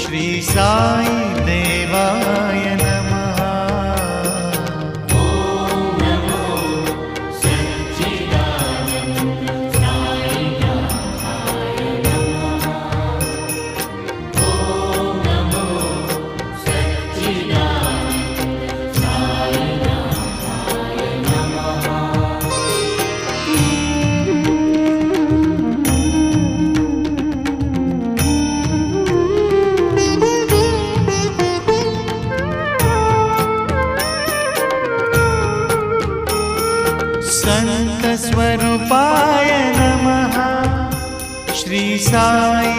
श्री साई देवाय नमः। ॐ नमो सच्चिदानन्द साईनाथाय नमः। ॐ नमो सच्चिदानन्द साईनाथाय नमः। संत स्वरूपाय नमः। श्री साई